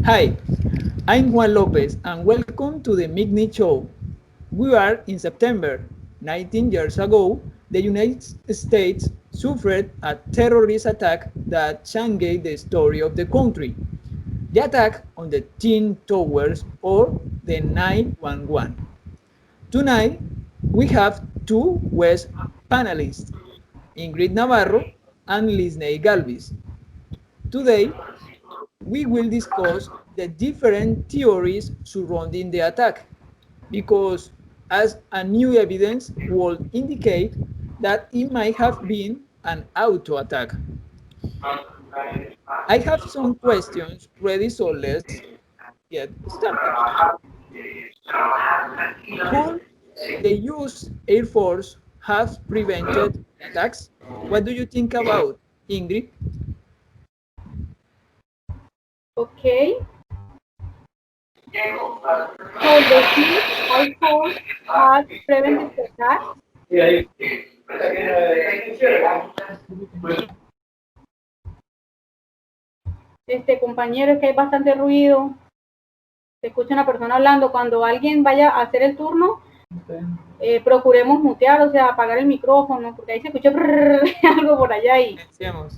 Hi, I'm Juan Lopez and welcome to the Migney Show. We are in September. 19 years ago, the United States suffered a terrorist attack that changed the story of the country. The attack on the Twin Towers or the 911. Tonight, we have two West panelists, Ingrid Navarro and Lisney Galvis. Today, we will discuss the different theories surrounding the attack because as a new evidence would indicate that it might have been an auto attack. I have some questions ready, so let's get started. Could the US Air Force have prevented attacks? What do you think about, Ingrid? Okay, so the team also has prevented the attack. Compañero, es que hay bastante ruido. Se escucha una persona hablando. Cuando alguien vaya a hacer el turno, procuremos mutear, o sea, apagar el micrófono, porque ahí se escucha algo por allá y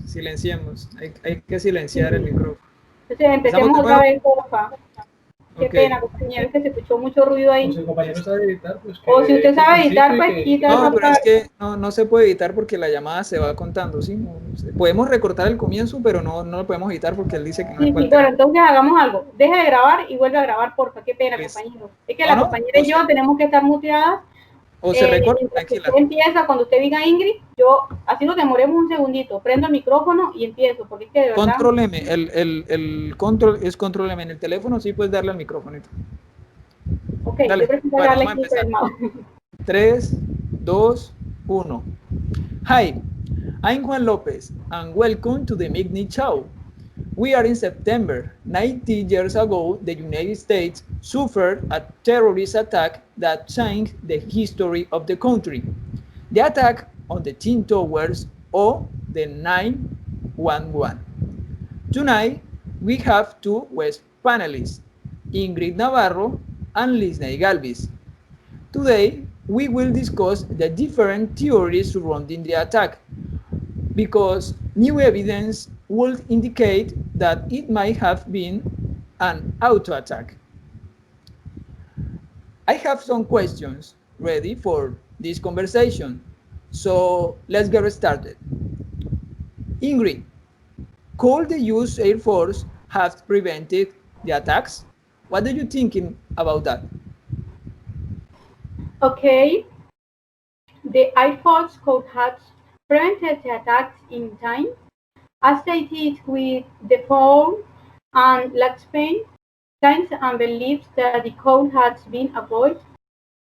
Silenciemos. Hay que silenciar el micrófono. entonces ¿Empezamos empecemos de otra nuevo? vez, porfa. Qué Ok. pena, compañero, es que se escuchó mucho ruido ahí. O si el compañero sabe editar, pues O si usted sabe editar, pues que- quita No, esa pero es parte. que no se puede editar porque la llamada se va contando, ¿sí? Podemos recortar el comienzo, pero no lo podemos editar porque él dice que no se Sí, puede sí, bueno, alterar. entonces hagamos algo. Deje de grabar y vuelve a grabar, porfa. Qué pena, Listo. compañero. Es que ¿O la no? compañera y yo tenemos que estar muteadas. O se recorta, Mientras que usted tranquila. empieza, cuando usted diga Ingrid, yo, así nos demoremos un segundito, prendo el micrófono y empiezo, porque es que de verdad. Control M, el control es control M. En el teléfono sí puedes darle al micrófono. Ok, yo Dale, prefiero bueno, darle vamos a aquí por empezar. el mouse. 3, 2, 1. Hi, I'm Juan Lopez, and welcome to the Migney Show. We are in September. 90 years ago, the United States suffered a terrorist attack that changed the history of the country. The attack on the Twin Towers or the 911. Tonight, we have two West panelists, Ingrid Navarro and Lisney Galvis. Today, we will discuss the different theories surrounding the attack because new evidence would indicate that it might have been an auto attack. I have some questions ready for this conversation, so let's get started. Ingrid, could the US Air Force have prevented the attacks? What are you thinking about that? Okay, the Air Force could have prevented the attacks in time, as they did with the fall and Black Spain. Since I believe that the code has been avoided,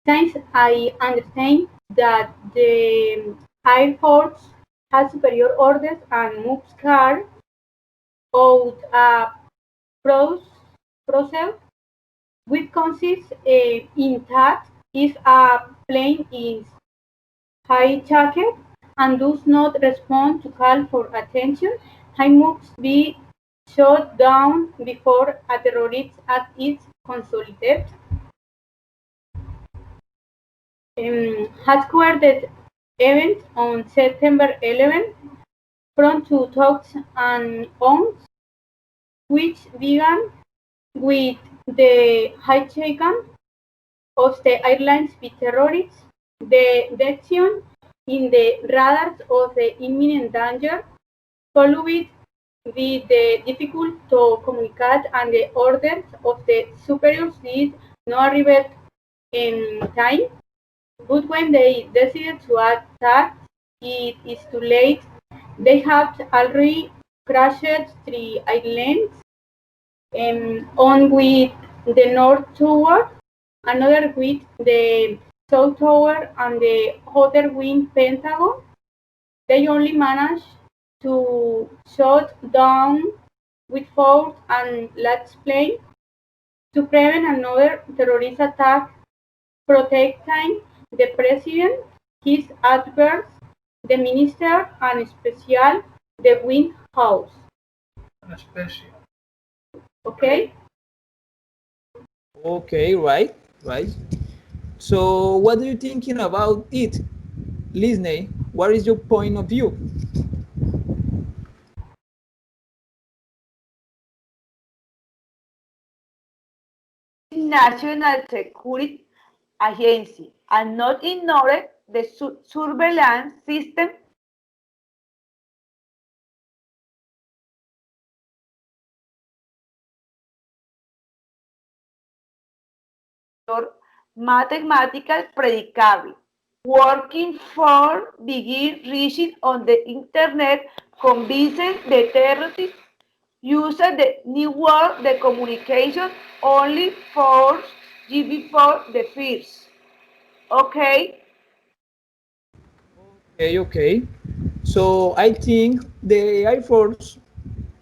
since I understand that the Air Force has superior orders and moves cars out a process which consists in that if a plane is hijacked and does not respond to call for attention, he must be shot down before a terrorist act is consolidated. Headquartered event on September 11 from 2001, which began with the hijacking of the airlines by terrorists, the detection in the radars of the imminent danger, followed with the difficult to communicate and the orders of the superiors did not arrive in time. But when they decided to attack, it is too late. They have already crashed 3 airlines, one with the North Tower, another with the South Tower, and the other with Pentagon. They only managed to shut down with force and let's play to prevent another terrorist attack, protecting the president, his advisors, the minister, and especially the White House. Una especie. Ok, Okay? Okay, right, right. So, what are you thinking about it, Lisney? What is your point of view? National Security Agency and not ignore the surveillance system or mathematical predictable. Working for begin reaching on the internet convincing the terrorists use the new word the communication only for before the fears. Okay? Okay, okay. So I think the Air Force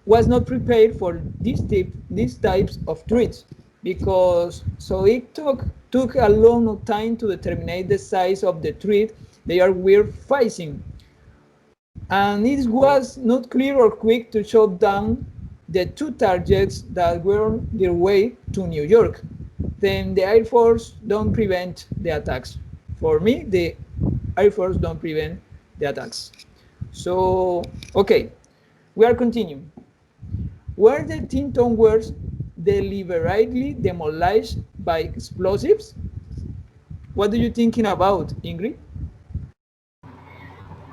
was not prepared for these types of threats because so it took a long time to determine the size of the threat they are were facing, and it was not clear or quick to shut down the two targets that were on their way to New York. Then the Air Force don't prevent the attacks. For me, the Air Force don't prevent the attacks. So, okay, we are continuing. Were the tin towers deliberately demolished by explosives? What are you thinking about, Ingrid?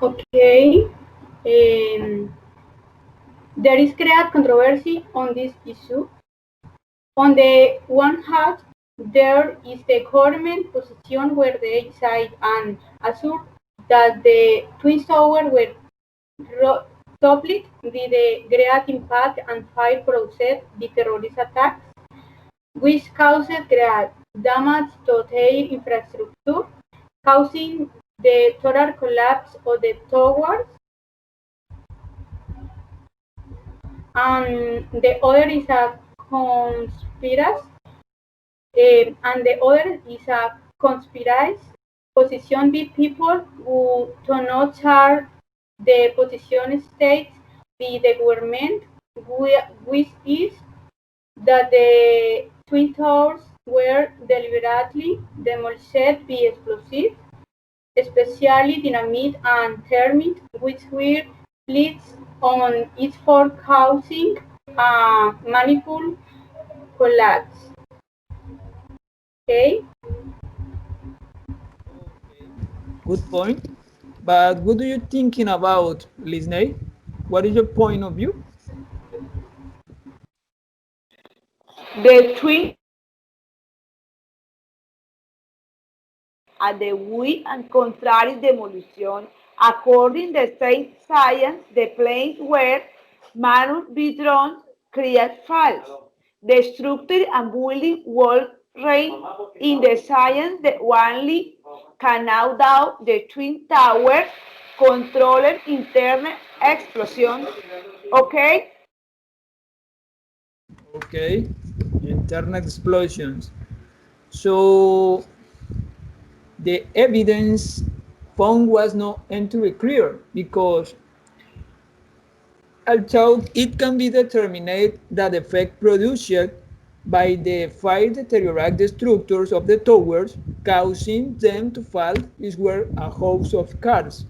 Okay. There is great controversy on this issue. On the one hand, there is the government position where they say and assure that the Twin Towers were toppled with a great impact and fire caused the terrorist attacks, which caused great damage to their infrastructure, causing the total collapse of the towers. And the other is a conspiracy and the other is a conspiracy position by people who do not share the position states by the government, which is that the Twin Towers were deliberately demolished by explosives, especially dynamite and thermite, which were placed on it for causing a manifold collapse. Okay? Okay, good point. But what are you thinking about, Lisney? What is your point of view? The twin at the weak and contrary demolition. According to the same science, the planes were manufactured create false. The structure and building wall reign in the science that only can now down the twin tower controller internal explosion. Okay? Okay, internal explosions. So the evidence found was not entirely clear because although it can be determined that the effect produced by the fire deteriorate the structures of the towers, causing them to fall is where a house of cards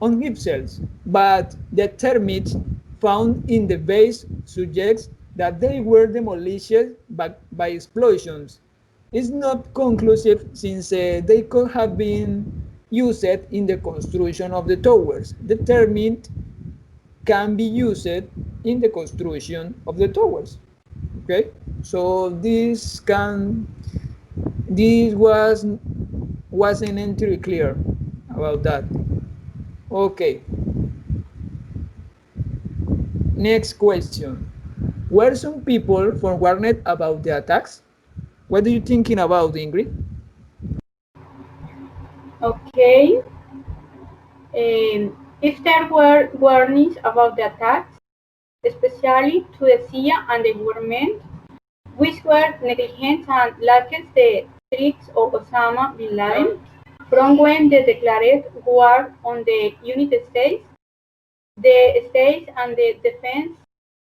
on themselves, but the termites found in the base suggests that they were demolished by explosions. It's not conclusive since they could have been used in the construction of the towers. The termite can be used in the construction of the towers. Okay, so this wasn't entirely clear about that. Okay, next question. Were some people forewarned about the attacks? What are you thinking about, Ingrid? Okay. If there were warnings about the attacks, especially to the CIA and the government, which were negligent and lacked the tricks of Osama bin Laden, from when they declared war on the United States, the states and the defense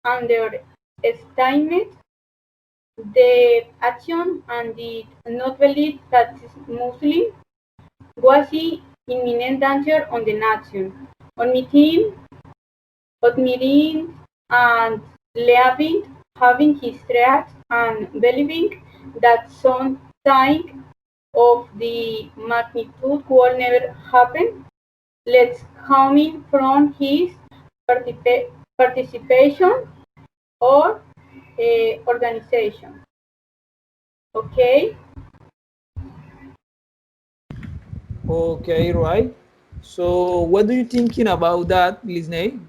underestimate The action and did not believe that Muslim was in imminent danger on the nation, admitting and leaving, having his threats and believing that some sign of the magnitude will never happen. Let's coming from his participation or organization. Okay. Okay, right. So, what do you thinking about that, Lisney?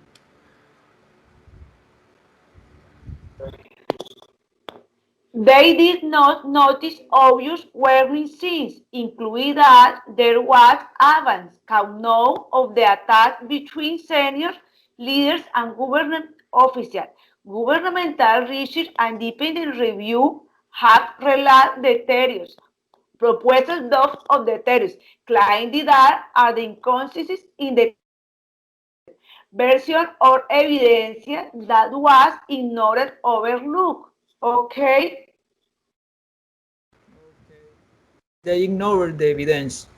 They did not notice obvious warning signs, including that there was advance countdown of the attack between senior leaders and government officials. Governmental research and independent review have relayed the theories, proposed those of the theories, claiming that are the inconsistencies in the version or evidence that was ignored, overlooked. Okay. They ignored the evidence.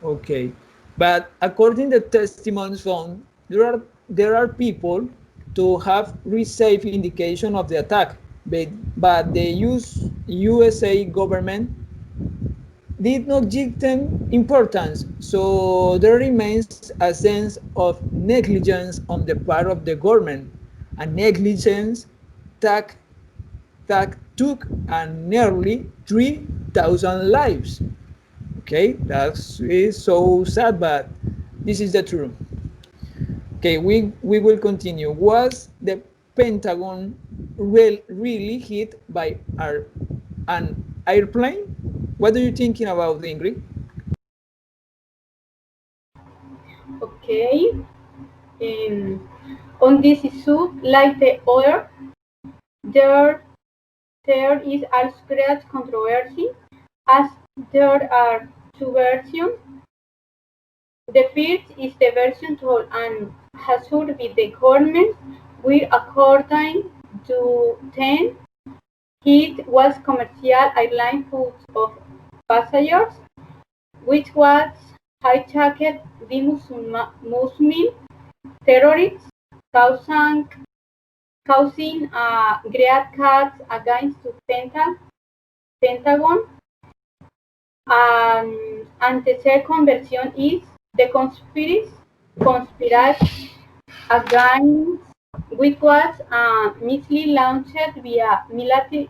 Okay, but according to testimonies found, there are people to have received indication of the attack, but the USA government did not give them importance. So there remains a sense of negligence on the part of the government, and negligence that that took nearly 3,000 lives. Okay, that is so sad, but this is the truth. Okay, we will continue. Was the Pentagon really hit by an airplane? What are you thinking about, Ingrid? Okay. Um, on this issue, like the other, there there is also great controversy as there are two versions. The first is the version told and assured by the government, where according to ten, it was commercial airline full of passengers, which was hijacked by Muslim terrorists, causing great cuts against the Pentagon. And the second version is the conspiracy against which was a missile launched via military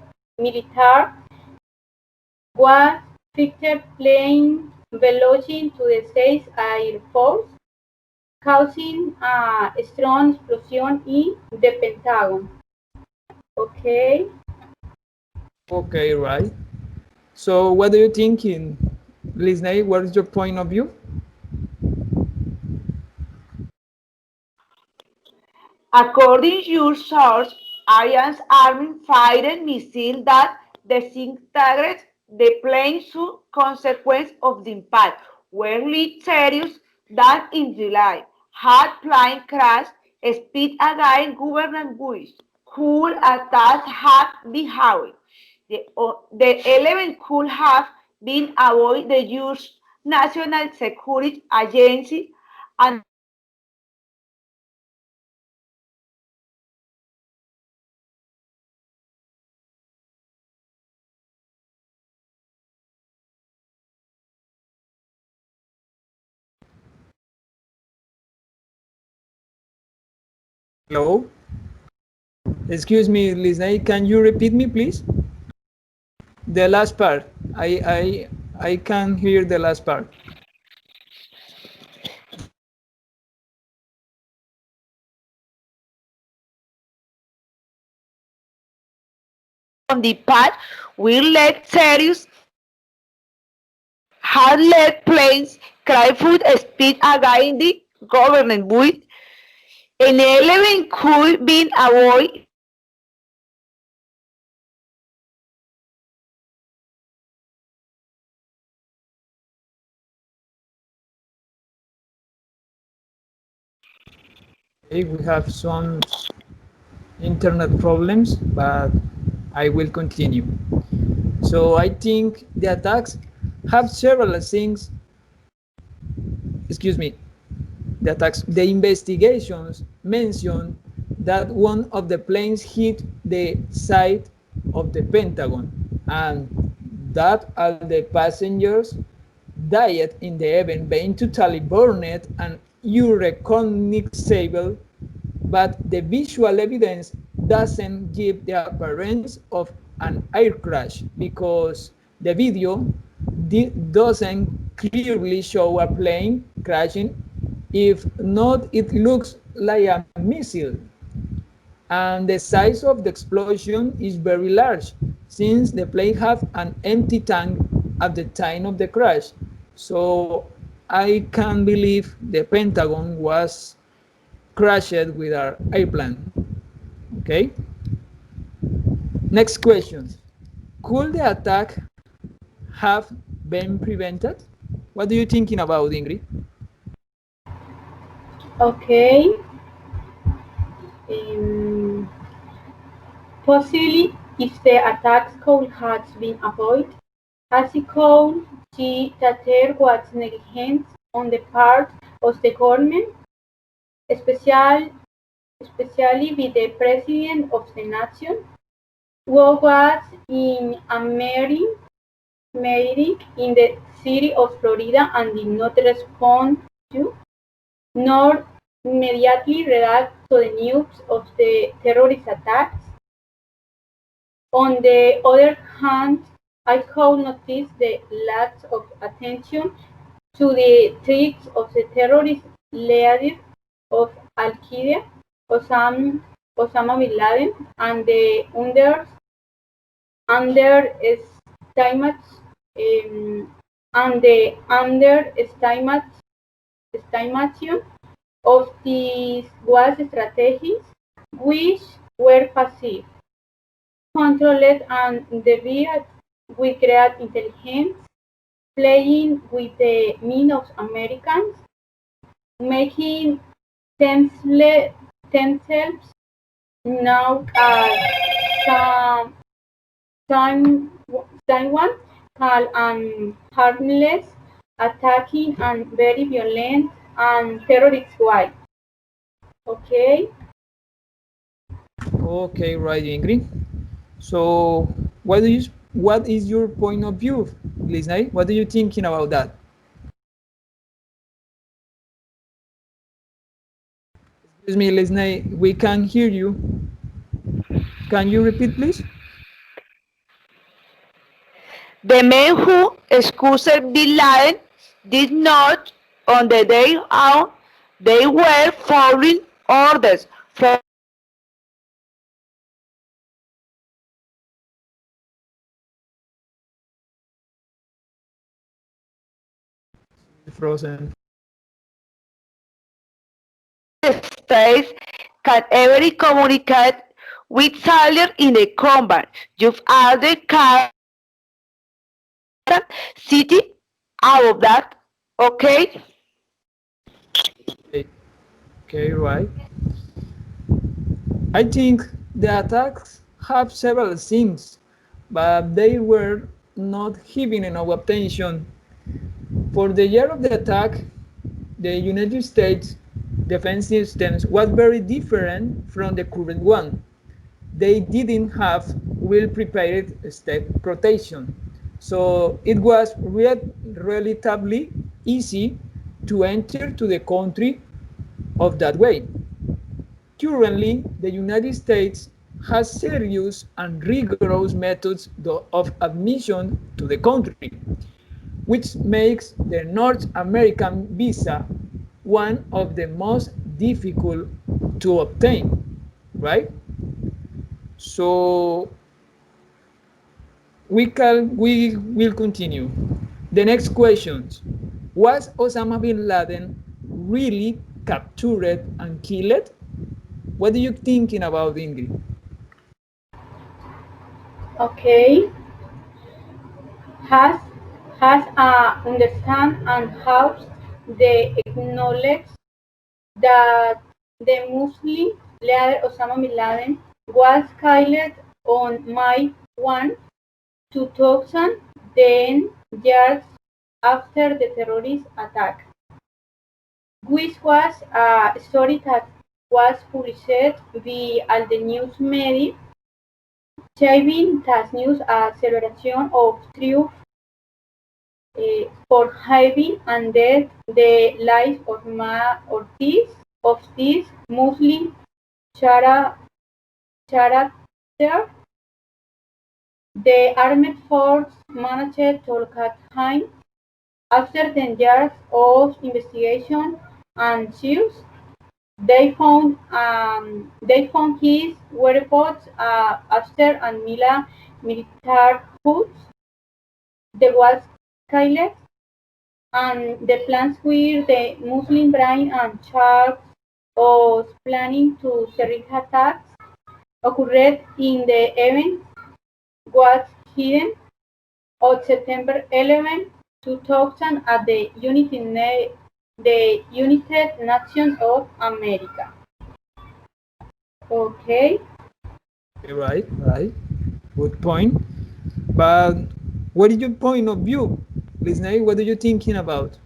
was fixed plane belonging to the state's Air Force, causing a strong explosion in the Pentagon. Okay. Okay, right. So what are you thinking, Lisney? What is your point of view? According to your source, Iran's army fired missiles that disintegrated the plane as consequence of the impact were less serious than in July. Had plane crash, speed against government buoys, could attack have been higher. The 11 could have been avoided the U.S. National Security Agency and Hello? Excuse me, Lisney, can you repeat me, please? The last part. I can't hear the last part. on the path will let serious had led planes cry food speed against the government buoy. An element could be avoided. Okay, we have some internet problems, but I will continue. So I think the attacks have several things, excuse me, the investigations mention that one of the planes hit the side of the Pentagon and that all the passengers died in the event being totally burned and irrecognizable, but the visual evidence doesn't give the appearance of an air crash because the video doesn't clearly show a plane crashing. If not, it looks like a missile. And the size of the explosion is very large since the plane had an empty tank at the time of the crash. So I can't believe the Pentagon was crashed with our airplane. Okay. Next question. Could the attack have been prevented? What are you thinking about, Ingrid? Okay. Um, Possibly, if the attack could have been avoided, as it could see that there was negligence on the part of the government, especially, especially with the President of the nation, who was in a meeting in the city of Florida and did not respond to, nor immediately react to the news of the terrorist attacks. On the other hand, I have noticed the lack of attention to the threats of the terrorist leader of Al-Qaeda, Osama bin Laden, and the underestimate and the underestimation of these war strategies, which were passive, controlled and derived with great intelligence, playing with the minds of Americans, making themselves known as some someone calm and harmless, attacking and very violent and terrorist way. Okay. Okay, right, Ingrid. So, what is your point of view, Lisnay? What are you thinking about that? Excuse me, Lisnay, we can't hear you. Can you repeat, please? The men who accused bin Laden did not on the day out. They were following orders from Frozen. the States can ever communicate with soldiers in the combat. You've added city out of that, okay? Okay, okay, right. I think the attacks have several things, but they were not given enough attention. For the year of the attack, the United States defense systems was very different from the current one. They didn't have well-prepared step protection, so it was relatively easy to enter to the country of that way. Currently, the United States has serious and rigorous methods of admission to the country, which makes the North American visa one of the most difficult to obtain, right? So we will continue. The next questions. Was Osama bin Laden really captured and killed? What are you thinking about, Ingrid? Okay. Has has understand and helps they acknowledge that the Muslim leader Osama bin Laden was killed on May 1, 2000, 10 years after the terrorist attack, which was a story that was published by the news media, shaping that news a celebration of truth for having ended the life of this Muslim character. The armed force managed to catch him after 10 years of investigation and search. They found his whereabouts after a military coup. The was killed, and the plans were the Muslim brain and charge of planning to terrorist attacks occurred in the event was hidden on September 11, 2000 at the United Nations of America. Okay. Right, right. Good point. But what is your point of view, listener? What are you thinking about?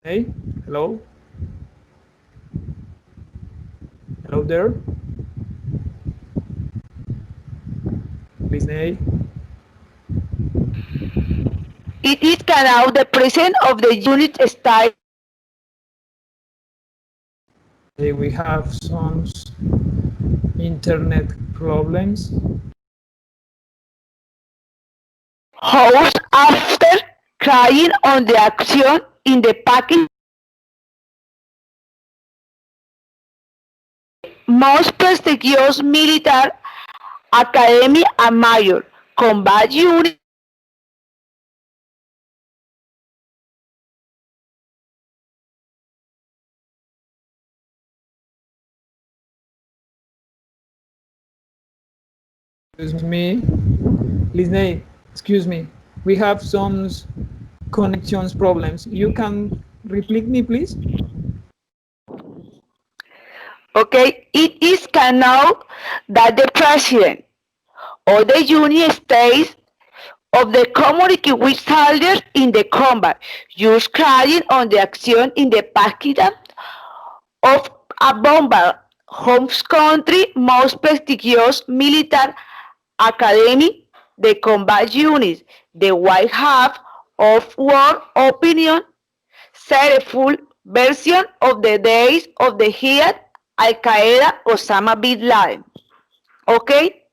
Hey, hello, hello there, listener. It is now the president of the United States. Hey, we have some internet problems. Hours after crying on the action in the Pakistan most prestigious military academy and major combat unit Excuse me, listener. Excuse me. We have some connections problems. You can repeat me, please. okay, it is now that the president of the United States of the community with soldiers in the combat, just crying on the action in the Pakistan of a bombard home country most prestigious military academy, the combat units, the White House of War Opinion, said a full version of the days of the Jihad Al Qaeda Osama bin Laden. Okay?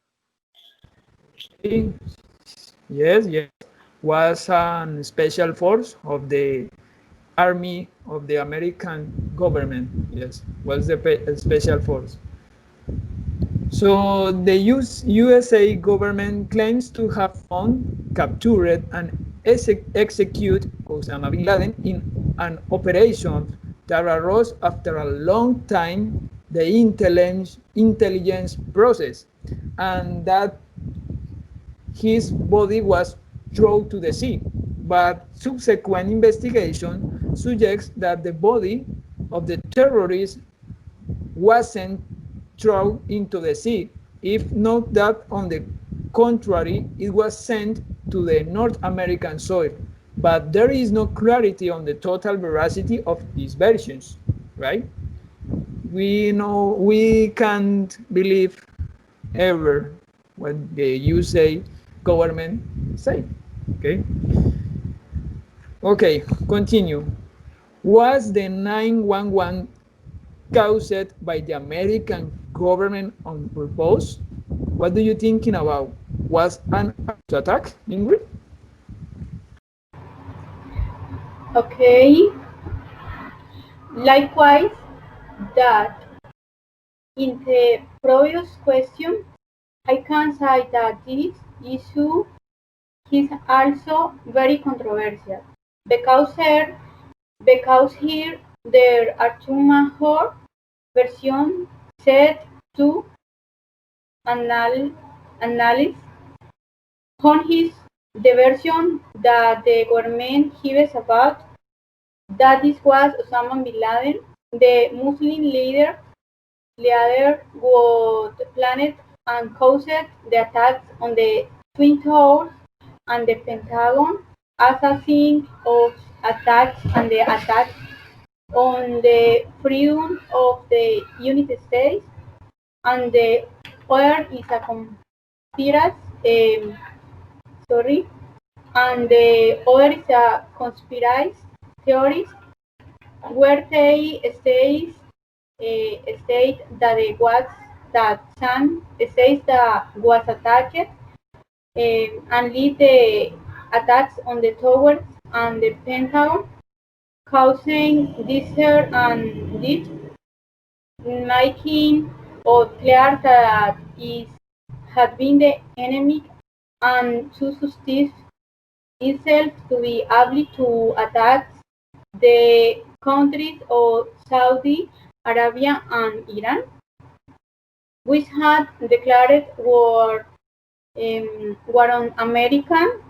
Okay. Yes, yes. Was a special force of the army of the American government. Yes, was the special force. So the USA government claims to have found, captured, and executed Osama bin Laden in an operation that arose after a long time the intelligence process, and that his body was thrown to the sea. But subsequent investigation suggests that the body of the terrorist wasn't thrown into the sea, if not that on the contrary, it was sent to the North American soil. But there is no clarity on the total veracity of these versions, right? We know we can't believe ever what the USA government say. Okay. Okay, continue. Was the 911 caused by the American government on purpose? What do you thinking about? Was an attack, Ingrid? Okay. Likewise, that in the previous question, I can say that this issue is also very controversial because here there are two major versions set to analyze. One is the version that the government gives about that this was Osama bin Laden, the Muslim leader was planned and caused the attacks on the Twin Towers and the Pentagon, assassin of attacks and the attacks on the freedom of the United States, and the other is a conspiracy, sorry, and the other is a conspiracy theories where they state that it was that Chan says that was attacked and lead the attacks on the towers and the Pentagon, causing disaster and death, making it clear that it had been the enemy and to sustain itself to be able to attack the countries of Saudi Arabia and Iran, which had declared war on American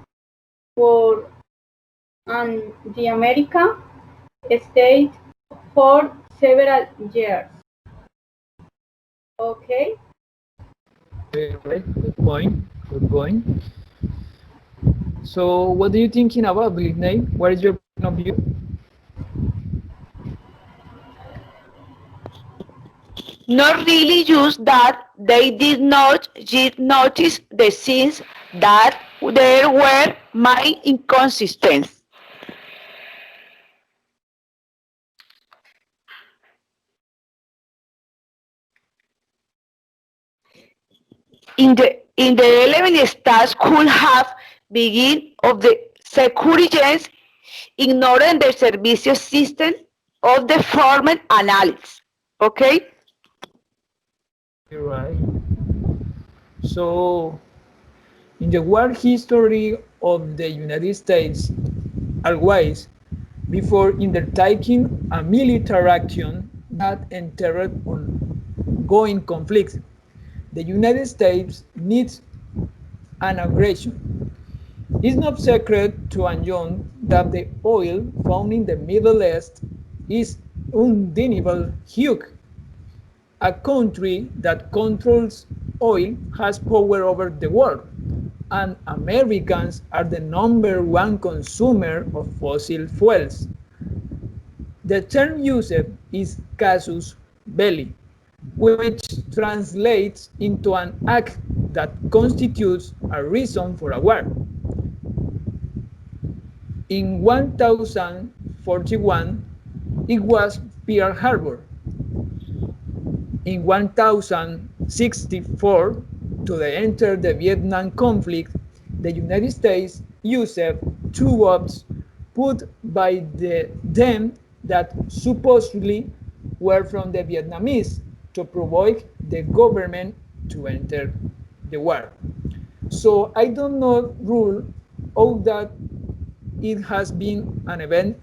war on the American state for several years. Okay. Right, good point. Good point. So, what are you thinking about, Nate? What is your point of view? Not really just that they did not yet notice the scenes that there were my inconsistencies. In the 11 stars could have begin of the security agents ignoring the service system of the former analysis. Okay? You're right. So, in the war history of the United States, always, before undertaking a military action that entered ongoing conflict, the United States needs an aggression. It's no secret to anyone that the oil found in the Middle East is undeniable huge. A country that controls oil has power over the world, and Americans are the number one consumer of fossil fuels. The term used is casus belli, which translates into an act that constitutes a reason for a war. In 1041, it was Pearl Harbor. In 1064, to enter the Vietnam conflict, the United States used two bombs put by them that supposedly were from the Vietnamese to provoke the government to enter the war. So I don't know rule out that it has been an event